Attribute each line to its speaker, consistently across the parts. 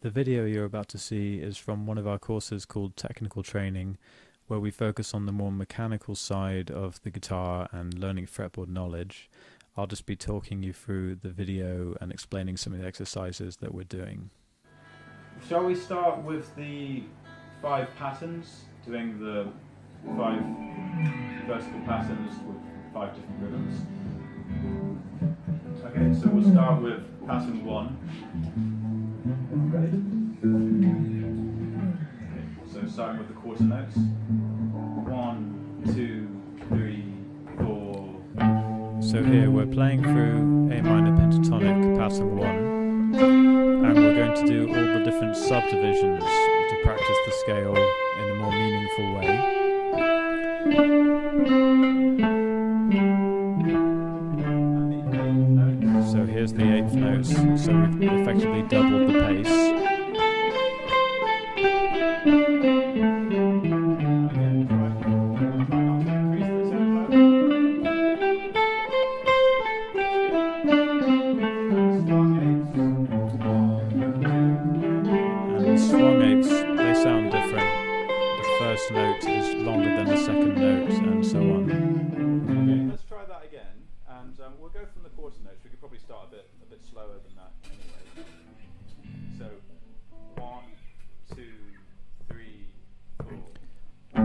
Speaker 1: The video you're about to see is from one of our courses called Technical Training, where we focus on the more mechanical side of the guitar and learning fretboard knowledge. I'll just be talking you through the video and explaining some of the exercises that we're doing. Shall we start with the 5 patterns, doing the 5 vertical patterns with 5 different rhythms? Okay, so we'll start with pattern 1. Ready? Okay, so starting with the quarter notes. 1, 2, 3, 4. So here we're playing through A minor pentatonic pattern 1, and we're going to do all the different subdivisions to practice the scale in a more meaningful way. So here's the 8th notes, so we've effectively doubled the pace. And the strong 8ths, they sound different. The first note is longer than the second note, and so on. Okay, let's try that again, and we'll go from the quarter notes. We could probably start a bit slower than that anyway. So 1, 2, 3, 4.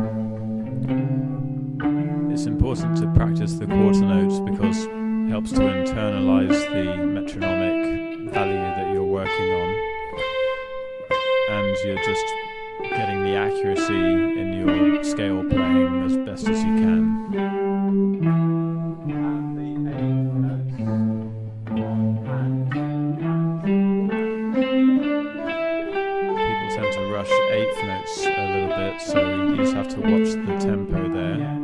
Speaker 1: It's important to practice the quarter notes because it helps to internalize the metronomic value that you're working on, and you're just getting the accuracy in your scale playing as best as you can. People tend to rush 8th notes a little bit, so you just have to watch the tempo there.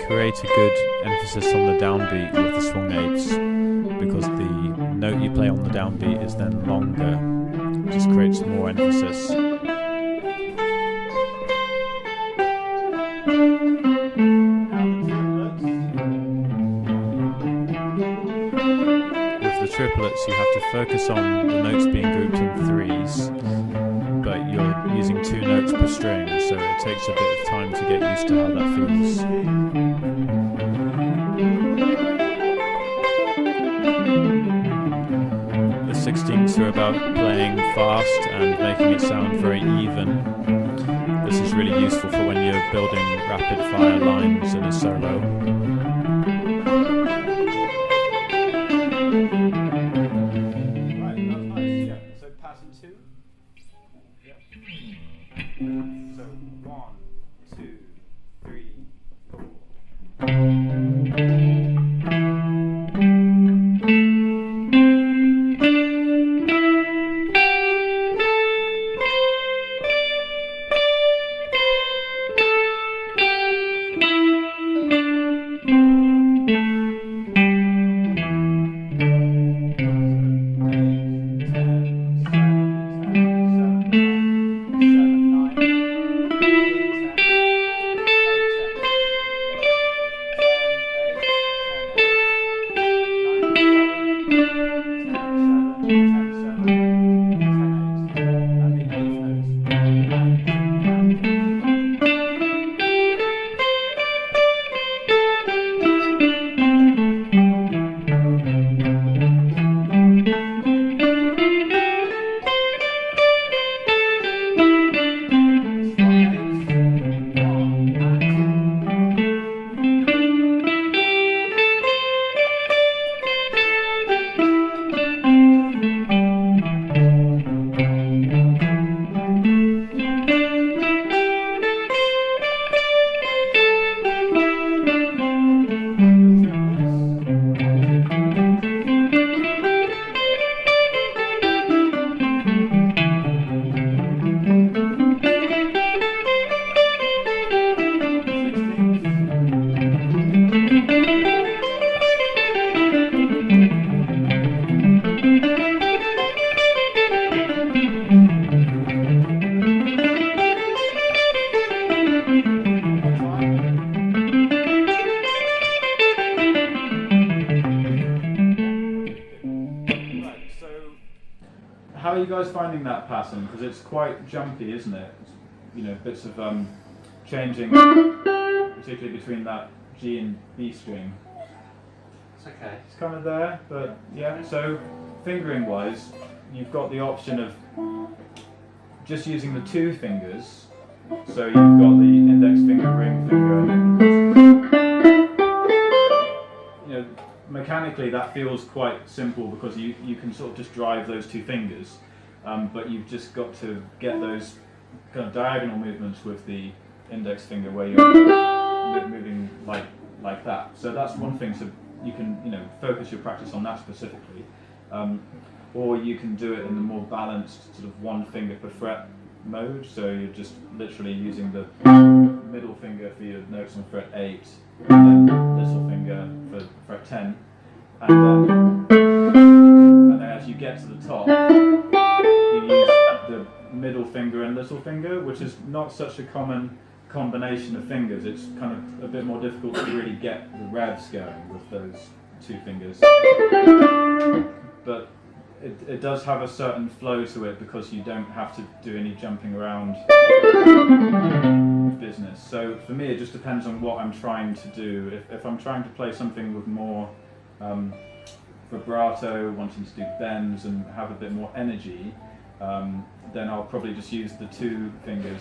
Speaker 1: Create a good emphasis on the downbeat with the swung 8ths, because the note you play on the downbeat is then longer. It just creates more emphasis. With the triplets you have to focus on the notes being grouped in 3s, but you're using 2 notes per string, so it takes a bit of time to get used to how that feels. The 16ths are about playing fast and making it sound very even. This is really useful for when you're building rapid fire lines in a solo. So pattern 2. So 1, 2, 3, 4. how are you guys finding that pattern? Because it's quite jumpy, isn't it? You know, bits of changing, particularly between that G and B string.
Speaker 2: It's okay.
Speaker 1: It's kind of there, but yeah. So fingering wise, you've got the option of just using the two fingers. So you've got the index finger, ring finger, and then, you know, mechanically that feels quite simple because you can sort of just drive those two fingers, but you've just got to get those kind of diagonal movements with the index finger where you're moving like that. So that's one thing. So you can, you know, focus your practice on that specifically, or you can do it in the more balanced sort of one finger per fret mode. So you're just literally using the middle finger for your notes on fret 8, and then little finger for fret 10, and then as you get to the top, you use the middle finger and little finger, which is not such a common combination of fingers. It's kind of a bit more difficult to really get the revs going with those two fingers, but it does have a certain flow to it because you don't have to do any jumping around business. So for me it just depends on what I'm trying to do. If I'm trying to play something with more vibrato, wanting to do bends and have a bit more energy, then I'll probably just use the two fingers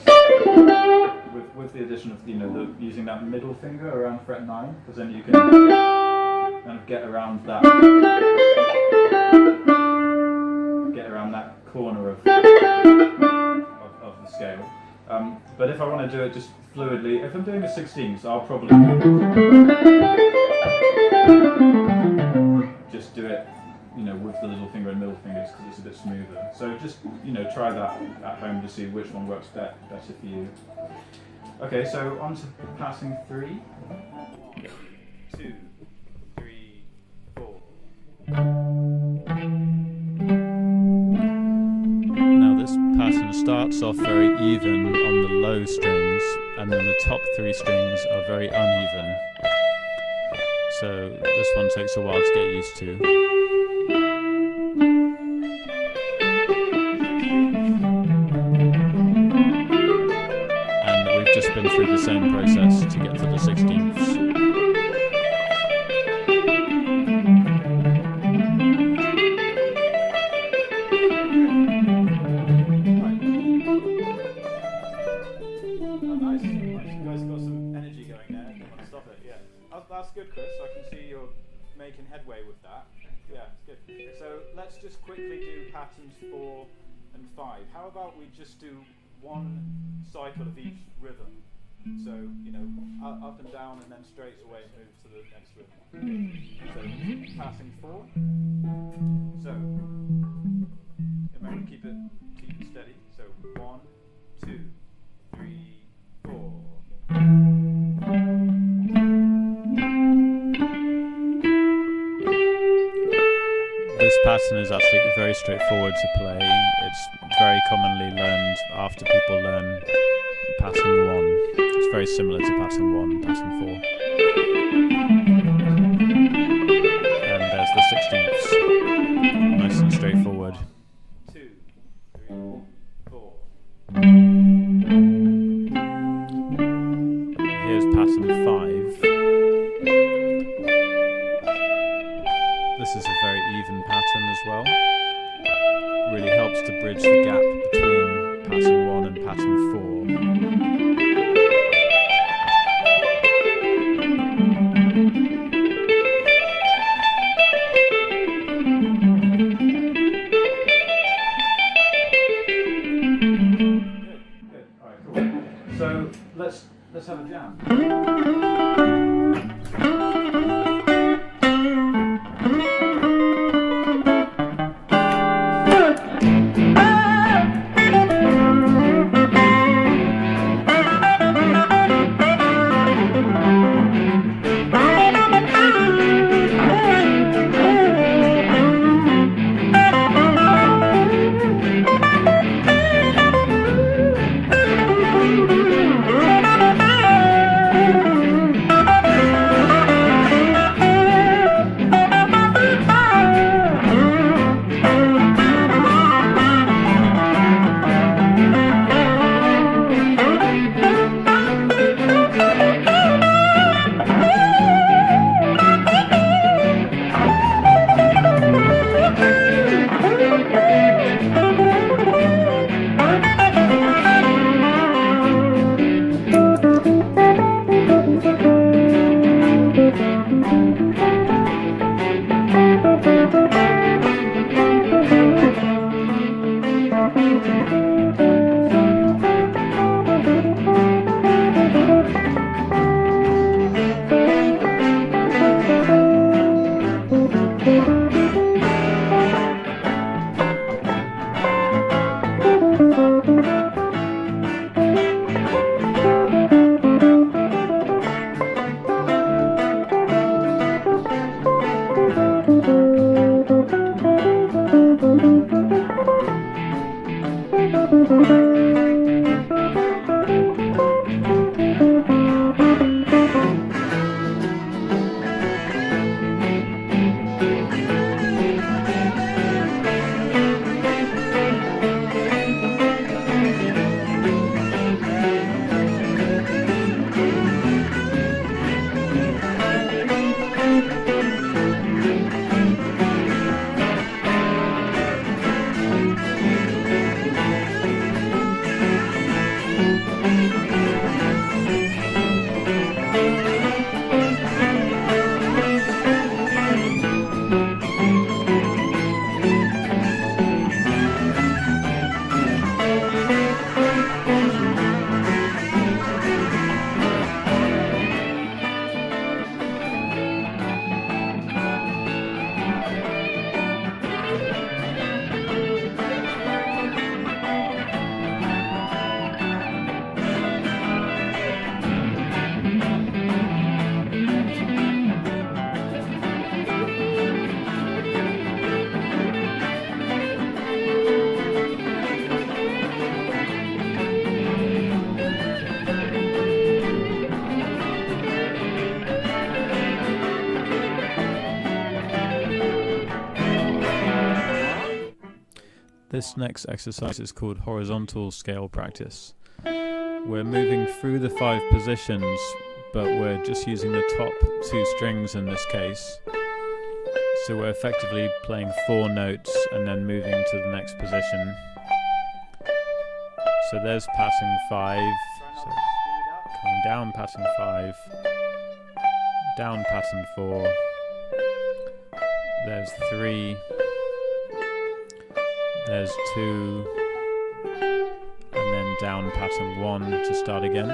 Speaker 1: with the addition of, you know, using that middle finger around fret 9, because then you can kind of get around that corner of the scale. But if I want to do it just fluidly, if I'm doing a 16th, I'll probably just do it, you know, with the little finger and middle fingers because it's a bit smoother. So just, you know, try that at home to see which one works better for you. Okay, so on to passing 3. 1, 2, 3, 4.
Speaker 3: Now this pattern starts off very even on the low strings, and then the top 3 strings are very uneven. So this one takes a while to get used to. Been through the same process to get to the 16ths.
Speaker 1: Oh, nice. You guys got some energy going there. Don't want to stop it. Yeah, that's good, Chris. I can see you're making headway with that. Yeah, it's good. So let's just quickly do patterns 4 and 5. How about we just do one cycle of each rhythm? So, you know, up and down and then straight away move to the next rhythm. So, passing 4. So, remember, keep it steady. So, 1, 2, 3, 4.
Speaker 3: This pattern is actually very straightforward to play. It's very commonly learned after people learn pattern 1. It's very similar to pattern 1, pattern 4. And there's the 16ths. Nice and straightforward.
Speaker 1: 2, 3, 4.
Speaker 3: Here's pattern 5. This is a very even pattern as well. Really helps to bridge the gap between pattern 1 and pattern 4.
Speaker 1: Let's have a jam. This next exercise is called horizontal scale practice. We're moving through the 5 positions, but we're just using the top 2 strings in this case. So we're effectively playing 4 notes and then moving to the next position. So there's pattern 5, so coming down pattern 5, down pattern 4, there's 3, there's 2, and then down pattern 1 to start again.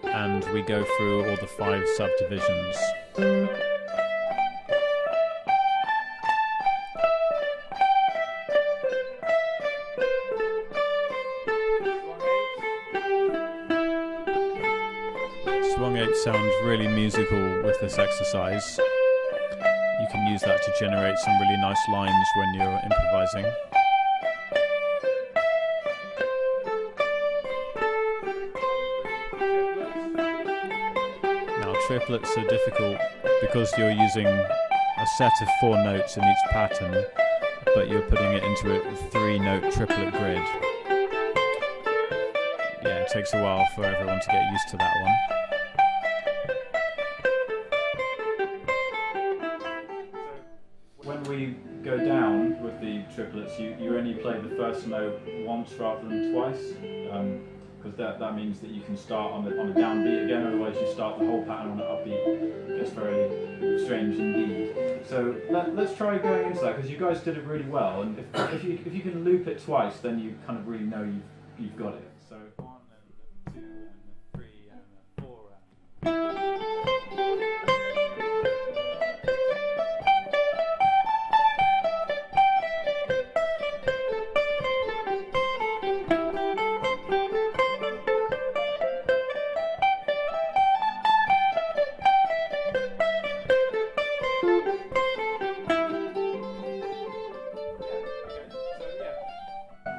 Speaker 1: And we go through all the 5 subdivisions. Swung 8 sounds really musical with this exercise. You can use that to generate some really nice lines when you're improvising. Now triplets are difficult because you're using a set of 4 notes in each pattern, but you're putting it into a 3-note triplet grid. Yeah, it takes a while for everyone to get used to that one. When we go down with the triplets, you only play the first note once rather than twice, because that means that you can start on a downbeat again, otherwise you start the whole pattern on an upbeat. It gets very strange indeed. So let's try going into that, because you guys did it really well, and if you can loop it twice, then you kind of really know you've got it. So 1 and 2 and 3 and 4 and...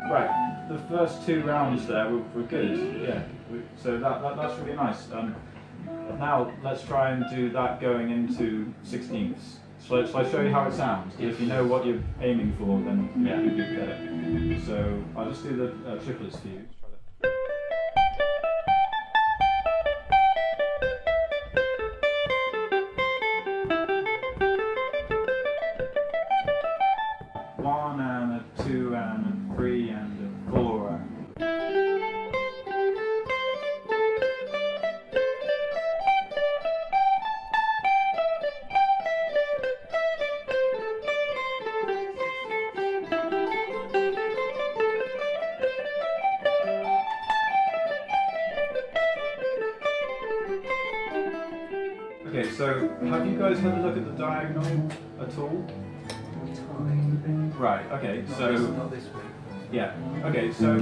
Speaker 1: Right, the first 2 rounds there were good, yeah. So that's really nice. Now let's try and do that going into 16ths. Shall I show you how it sounds? Because if you know what you're aiming for, then you'll be better. So I'll just do the triplets for you. One and a 2 and a 3 and a 4 and... Okay, so have you guys had a look at the diagonal at all? Right, okay, so...
Speaker 2: Not this week.
Speaker 1: Yeah, okay, so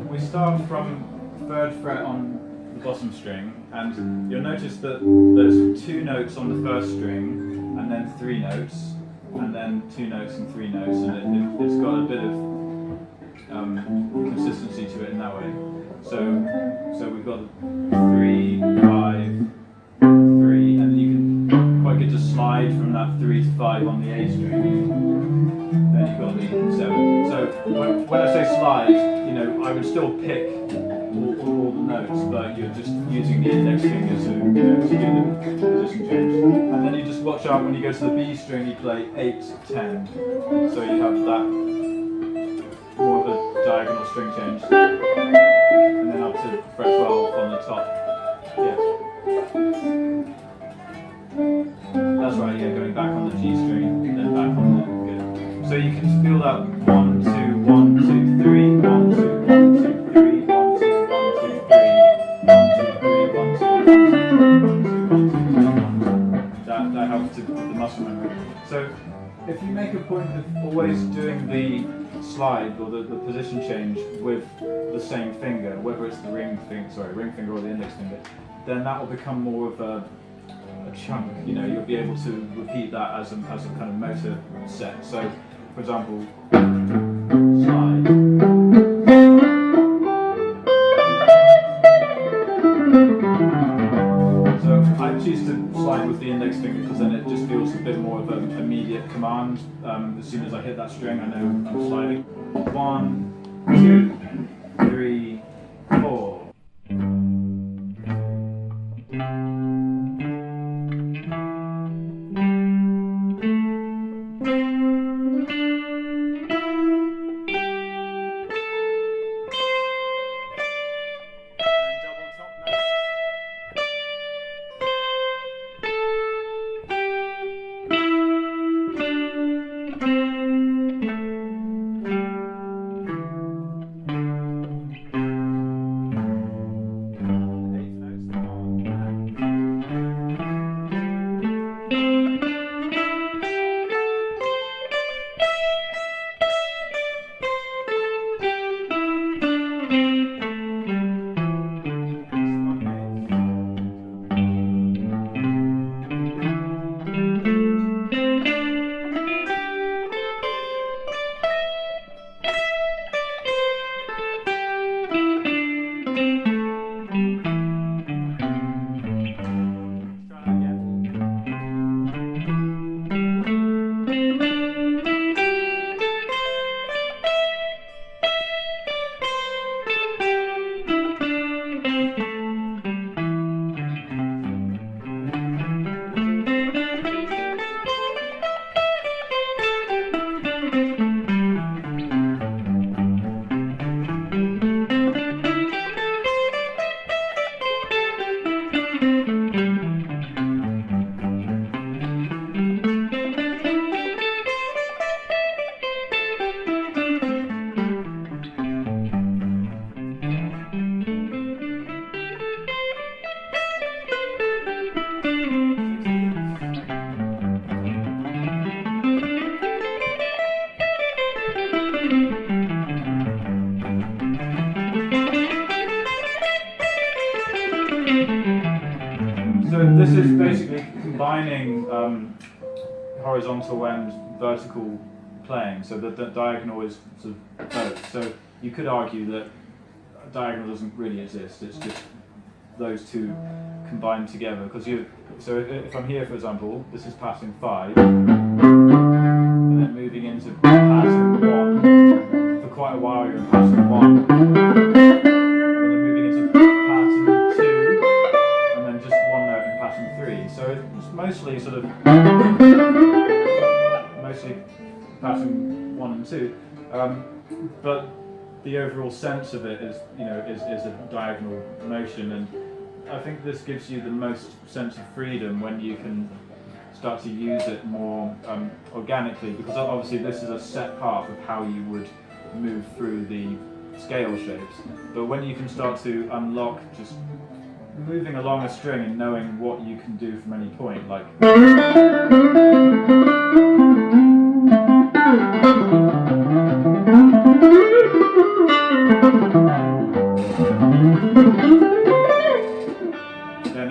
Speaker 1: we start from 3rd fret on the bottom string, and you'll notice that there's 2 notes on the 1st string, and then 3 notes, and then 2 notes and 3 notes, and it's got a bit of consistency to it in that way. So we've got 3, 5, 3, and you can quite get to slide from that 3 to 5 on the A string. Then you've got the 7. So when I say slide, I would still pick all the notes, but you're just using the index finger to do the position change. And then you just watch out when you go to the B string, you play 8, 10. So you have that more of a diagonal string change. And then up to fret 12 on the top. Yeah. That's right, yeah, going back on the G string, then back on the... So you can feel that 1, 2, 1, 2, 3, 1, 2, 1, 2, 3, 1, 2, 1, 2, 3, 1, 2, 3, 1, 2, 1, 2, 1, 2, 1, 2, 1, 2. That helps to the muscle memory. So if you make a point of always doing the slide or the position change with the same finger, whether it's the ring finger or the index finger, then that will become more of a chunk. You'll be able to repeat that as a kind of motor set. So, for example, slide. So I choose to slide with the index finger because then it just feels a bit more of an immediate command. As soon as I hit that string, I know I'm sliding. 1, 2, 3, 4. So this is basically combining horizontal and vertical playing, so that the diagonal is sort of both. So you could argue that a diagonal doesn't really exist, it's just those two combined together. Because so if I'm here, for example, this is passing 5, and then moving into passing 1. For quite a while you're in passing 1. Mostly sort of passing 1 and 2, but the overall sense of it is a diagonal motion, and I think this gives you the most sense of freedom when you can start to use it more organically, because obviously this is a set path of how you would move through the scale shapes, but when you can start to unlock just moving along a string and knowing what you can do from any point, like then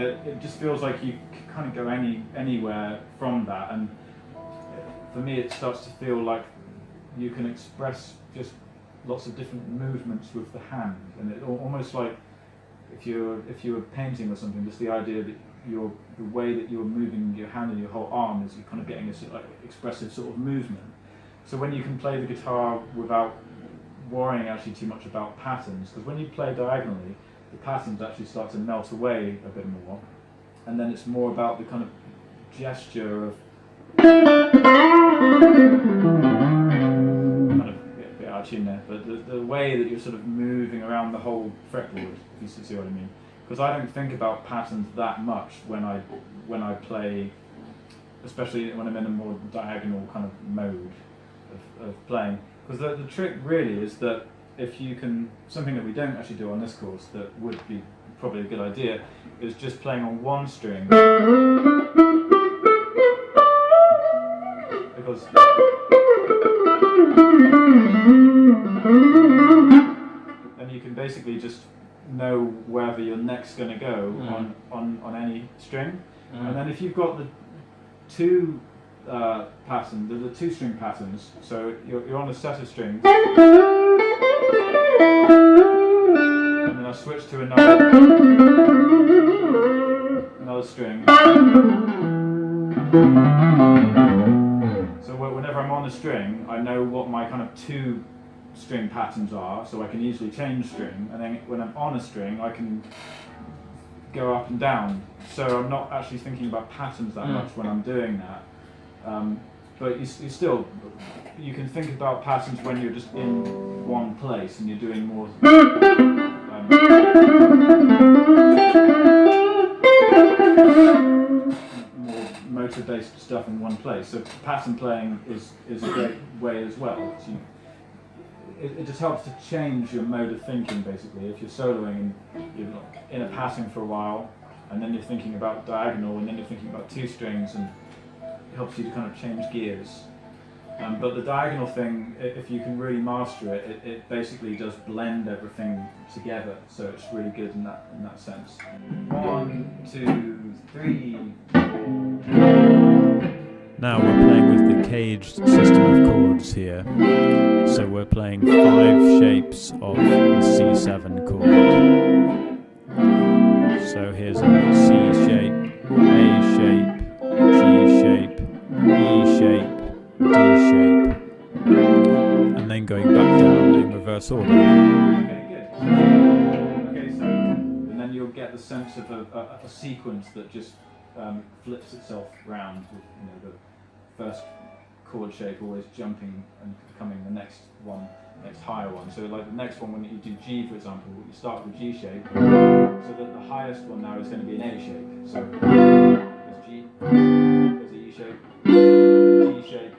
Speaker 1: it just feels like you can kind of go anywhere from that, and for me it starts to feel like you can express just lots of different movements with the hand, and it almost like if you were painting or something, just the idea that the way that you're moving your hand and your whole arm is you're kind of getting a sort of like expressive sort of movement. So when you can play the guitar without worrying actually too much about patterns, because when you play diagonally, the patterns actually start to melt away a bit more, and then it's more about the kind of gesture of out of tune there, but the way that you're sort of moving around the whole fretboard, if you see what I mean. Because I don't think about patterns that much when I play, especially when I'm in a more diagonal kind of mode of playing. Because the trick really is that if you can, something that we don't actually do on this course that would be probably a good idea, is just playing on one string. Because then you can basically just know wherever your neck's going to go on any string. And then if you've got the two pattern, the two string patterns, so you're on a set of strings, and then I switch to another string, So whenever I'm on a string, I know what my kind of 2 string patterns are, so I can easily change string, and then when I'm on a string, I can go up and down. So I'm not actually thinking about patterns that much when I'm doing that. But you can think about patterns when you're just in one place and you're doing more motor-based stuff in one place. So pattern playing is a great way as well. So it just helps to change your mode of thinking, basically. If you're soloing and you're in a pattern for a while, and then you're thinking about diagonal, and then you're thinking about 2 strings, and it helps you to kind of change gears. But the diagonal thing, if you can really master it, it basically does blend everything together. So it's really good in that sense. 1, 2, 3.
Speaker 3: Now we're playing with the caged system of chords here. So we're playing 5 shapes of a C7 chord. So here's a C shape, A shape, G shape, E shape, D shape, and then going back down in reverse order.
Speaker 1: Okay, good. Okay, so and then you'll get the sense of a sequence that just flips itself round, with the first chord shape always jumping and becoming the next higher one. So like the next one, when you do G, for example, you start with G shape, so that the highest one now is going to be an A shape. So there's G, there's a E shape, D shape,